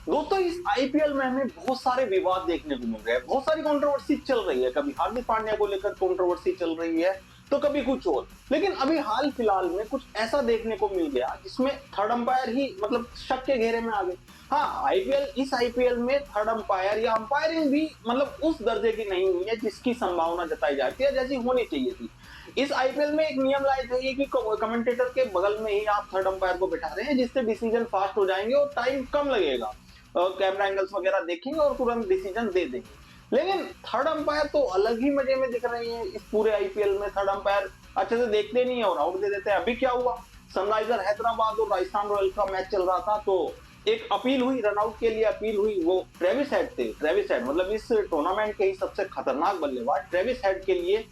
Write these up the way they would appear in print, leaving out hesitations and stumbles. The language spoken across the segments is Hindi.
दोस्तों इस आईपीएल में हमें बहुत सारे विवाद देखने को मिल रहे हैं, बहुत सारी कंट्रोवर्सी चल रही है। कभी हार्दिक पांड्या को लेकर कंट्रोवर्सी चल रही है तो कभी कुछ और। लेकिन अभी हाल फिलहाल में कुछ ऐसा देखने को मिल गया जिसमें थर्ड अंपायर ही मतलब शक के घेरे में आ गए। हाँ, इस आईपीएल में थर्ड अंपायर या अंपायरिंग भी मतलब उस दर्जे की नहीं हुई है जिसकी संभावना जताई जाती है, जैसी होनी चाहिए थी। इस आईपीएल में एक नियम लाए थे कि कमेंटेटर के बगल में ही आप थर्ड अंपायर को बैठा रहे हैं, जिससे डिसीजन फास्ट हो जाएंगे और टाइम कम लगेगा। कैमरा एंगल्स वगैरह देखेंगे और तुरंत डिसीजन दे देंगे। लेकिन थर्ड अंपायर तो अलग ही मजे में दिख रही है। इस पूरे आईपीएल में थर्ड अंपायर अच्छे से देखते नहीं है और आउट दे देते हैं। अभी क्या हुआ, सनराइजर हैदराबाद और राजस्थान रॉयल्स का मैच चल रहा था तो एक अपील हुई, रनआउट के लिए अपील हुई। वो ट्रेविस हेड थे, ट्रेविस हेड मतलब इस टूर्नामेंट के ही सबसे खतरनाक बल्लेबाज ट्रेविस हेड के लिए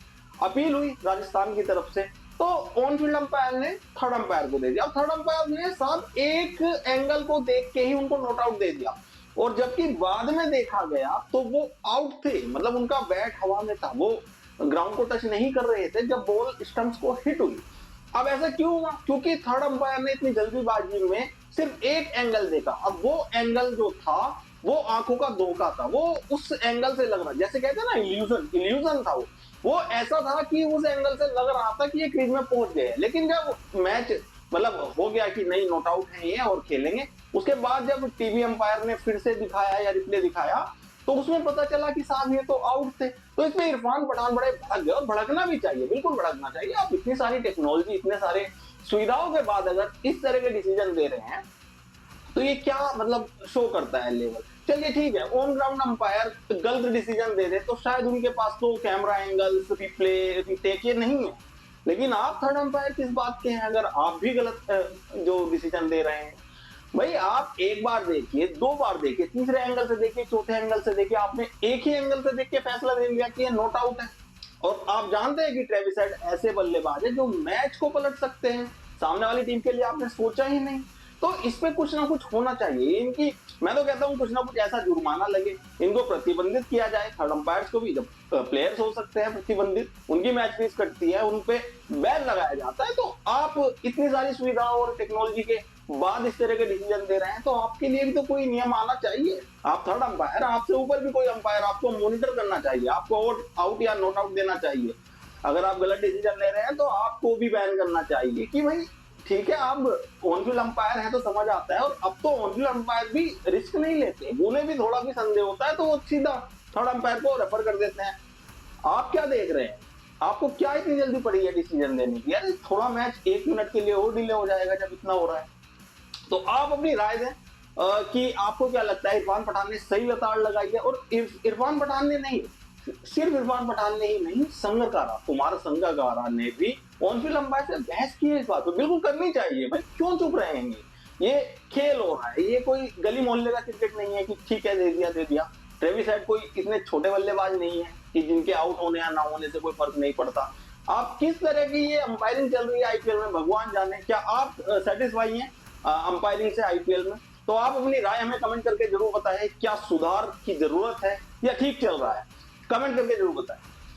अपील हुई राजस्थान की तरफ से। तो ऑन फील्ड अंपायर ने थर्ड अंपायर को दे दिया। थर्ड अंपायर ने साहब एक एंगल को देख के ही उनको नॉट आउट दे दिया, और जबकि बाद में देखा गया तो वो आउट थे, मतलब उनका बैट हवा में था, वो ग्राउंड को टच नहीं कर रहे थे जब बॉल स्टंप्स को हिट हुई। अब ऐसा क्यों हुआ? क्योंकि थर्ड अंपायर ने इतनी जल्दीबाजी में सिर्फ एक एंगल देखा। अब वो एंगल जो था वो आंखों का धोखा था, वो उस एंगल से लग रहा, जैसे कहते हैं ना इल्यूजन था वो ऐसा था कि उस एंगल से लग रहा था कि ये क्रीज में पहुंच गए। लेकिन जब मैच मतलब हो गया कि नहीं नॉट आउट है ये और खेलेंगे, उसके बाद जब टीवी अंपायर ने फिर से दिखाया या रिप्ले दिखाया तो उसमें पता चला कि साहब ये तो आउट थे। तो इसमें इरफान पठान बड़े भड़क गए, और भड़कना भी चाहिए, बिल्कुल भड़कना चाहिए। आप इतनी सारी टेक्नोलॉजी, इतने सारे सुविधाओं के बाद अगर इस तरह के डिसीजन दे रहे हैं तो ये क्या मतलब शो करता है लेवल। चलिए ठीक है, ऑन ग्राउंड अंपायर गलत डिसीजन दे दे तो शायद उनके पास तो कैमरा एंगल्स, रिप्ले, रिटेक ये नहीं है। लेकिन आप थर्ड अंपायर किस बात के हैं अगर आप भी गलत जो डिसीजन दे रहे हैं? भाई आप एक बार देखिए, दो बार देखिए, तीसरे एंगल से देखिए, चौथे एंगल से देखिए, आपने एक ही एंगल से देख के फैसला दे लिया कि ये नॉट आउट है। और आप जानते हैं कि ट्रेविस हेड ऐसे बल्लेबाज है जो मैच को पलट सकते हैं, सामने वाली टीम के लिए आपने सोचा ही नहीं। तो इस पे कुछ ना कुछ होना चाहिए इनकी। मैं तो कहता हूँ कुछ ना कुछ ऐसा जुर्माना लगे, इनको प्रतिबंधित किया जाए। थर्ड अंपायर्स को भी, जब प्लेयर्स हो सकते हैं प्रतिबंधित, उनकी मैच फीस कटती है, उन पे बैन लगाया जाता है। तो आप इतनी सारी सुविधाओं और टेक्नोलॉजी के बाद इस तरह के डिसीजन दे रहे हैं तो आपके लिए भी तो कोई नियम आना चाहिए। आप थर्ड अंपायर, आपसे ऊपर भी कोई अंपायर आपको मॉनिटर करना चाहिए, आपको आउट या नॉट आउट देना चाहिए। अगर आप गलत डिसीजन ले रहे हैं तो आपको भी बैन करना चाहिए कि भाई ठीक है, आप ऑन फील्ड अंपायर है तो समझ आता है। और अब तो ऑन फील्ड अंपायर भी रिस्क नहीं लेते, उन्हें भी थोड़ा भी संदेह होता है तो वो सीधा थर्ड अंपायर को रेफर कर देते हैं। आप क्या देख रहे हैं? आपको क्या इतनी जल्दी पड़ी है डिसीजन देने की? यार थोड़ा मैच 1 मिनट के लिए और डिले हो जाएगा जब इतना हो रहा है। तो आप अपनी राय दें कि आपको क्या लगता है, इरफान पठान ने सही लताड़ लगाई है? और इरफान पठान ने नहीं, सिर्फ इरफान पठान ने ही नहीं, संगकारा कुमार संगकारा ने भी ऑन फील्ड अंपायर से बहस की है इस बात पर। बिल्कुल करनी चाहिए भाई, क्यों चुप रहेंगे? ये खेल हो रहा है, ये कोई गली मोहल्ले का क्रिकेट नहीं है कि ठीक है दे दिया। ट्रेविस हेड कोई इतने छोटे बल्लेबाज नहीं है कि जिनके आउट होने या ना होने से कोई फर्क नहीं पड़ता। आप किस तरह की ये अंपायरिंग चल रही है आईपीएल में, भगवान जाने। क्या आप सेटिस्फाई हैं अंपायरिंग से आईपीएल में? तो आप अपनी राय हमें कमेंट करके जरूर बताएं, क्या सुधार की जरूरत है या ठीक चल रहा है? कमेंट करके जरूर बताएं।